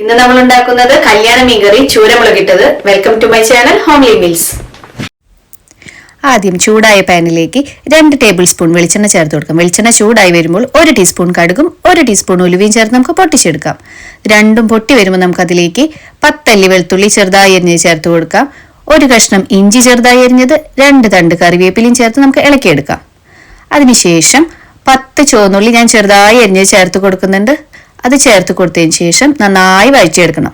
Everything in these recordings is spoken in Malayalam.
ഇന്ന് നമ്മൾ ഉണ്ടാക്കുന്നത് കല്യാണ മീൻകറി ചൂരമുളകിട്ടത്. Welcome to my channel homely meals. ആദ്യം ചൂടായ പാനിലേക്ക് 2 ടേബിൾ സ്പൂൺ വെളിച്ചെണ്ണ ചേർത്ത് കൊടുക്കാം. വെളിച്ചെണ്ണ ചൂടായി വരുമ്പോൾ 1 ടീസ്പൂൺ കടുകും 1 ടീസ്പൂൺ ഉലുവയും ചേർത്ത് നമുക്ക് പൊട്ടിച്ചെടുക്കാം. രണ്ടും പൊട്ടി വരുമ്പോൾ നമുക്ക് അതിലേക്ക് 10 അല്ലി വെളുത്തുള്ളി ചെറുതായി അരിഞ്ഞത് ചേർത്ത് കൊടുക്കാം. 1 കഷ്ണം ഇഞ്ചി ചെറുതായി അരിഞ്ഞത്, 2 തണ്ട് കറിവേപ്പിലയും ചേർത്ത് നമുക്ക് ഇളക്കിയെടുക്കാം. അതിനുശേഷം 10 ചുവന്നുള്ളി ഞാൻ ചെറുതായി അരിഞ്ഞത് ചേർത്ത് കൊടുക്കുന്നുണ്ട്. അത് ചേർത്ത് കൊടുത്തതിന് ശേഷം നന്നായി വഴറ്റിയെടുക്കണം.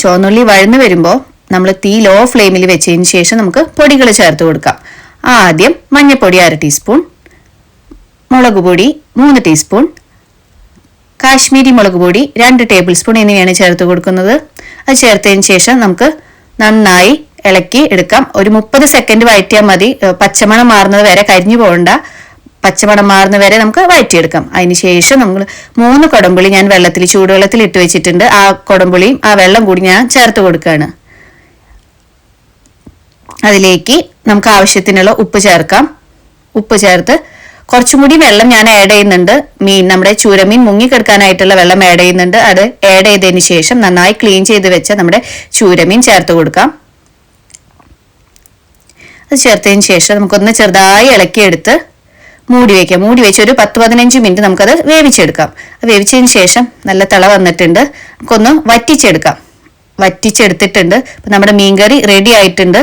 ചുവന്നുള്ളി വഴന്നു വരുമ്പോൾ നമ്മൾ തീ ലോ ഫ്ലെയിമിൽ വെച്ചതിന് ശേഷം നമുക്ക് പൊടികൾ ചേർത്ത് കൊടുക്കാം. ആദ്യം മഞ്ഞൾപ്പൊടി 1/2 ടീസ്പൂൺ, മുളക് പൊടി 3 ടീസ്പൂൺ, കാശ്മീരി മുളക് പൊടി 2 ടേബിൾ സ്പൂൺ എന്നിവയാണ് ചേർത്ത് കൊടുക്കുന്നത്. അത് ചേർത്തതിന് ശേഷം നമുക്ക് നന്നായി ഇളക്കി എടുക്കാം. ഒരു 30 സെക്കൻഡ് വഴറ്റിയാൽ മതി. പച്ചമണം മാറുന്നത് വരെ, കരിഞ്ഞു പോകണ്ട, പച്ചമണം മാറുന്ന വരെ നമുക്ക് വഴറ്റിയെടുക്കാം. അതിനുശേഷം നമ്മൾ 3 കുടംപുളി ഞാൻ ചൂടുവെള്ളത്തിൽ ഇട്ട് വെച്ചിട്ടുണ്ട്. ആ കുടംപുളിയും ആ വെള്ളം കൂടി ഞാൻ ചേർത്ത് കൊടുക്കുകയാണ്. അതിലേക്ക് നമുക്ക് ആവശ്യത്തിനുള്ള ഉപ്പ് ചേർക്കാം. ഉപ്പ് ചേർത്ത് കുറച്ചും കൂടി വെള്ളം ഞാൻ ആഡ് ചെയ്യുന്നുണ്ട്. നമ്മുടെ ചൂരമീൻ മുങ്ങിക്കിടക്കാനായിട്ടുള്ള വെള്ളം ആഡ് ചെയ്യുന്നുണ്ട്. അത് ആഡ് ചെയ്തതിന് ശേഷം നന്നായി ക്ലീൻ ചെയ്ത് വെച്ച നമ്മുടെ ചൂരമീൻ ചേർത്ത് കൊടുക്കാം. അത് ചേർത്തതിന് ശേഷം നമുക്കൊന്ന് ചെറുതായി ഇളക്കിയെടുത്ത് മൂടി വയ്ക്കാം. മൂടി വെച്ച് ഒരു 10-15 മിനിറ്റ് നമുക്കത് വേവിച്ചെടുക്കാം. വേവിച്ചതിന് ശേഷം നല്ല തിള വന്നിട്ടുണ്ട്. നമുക്കൊന്ന് വറ്റിച്ചെടുക്കാം. വറ്റിച്ചെടുത്തിട്ടുണ്ട്. നമ്മുടെ മീൻകറി റെഡി ആയിട്ടുണ്ട്.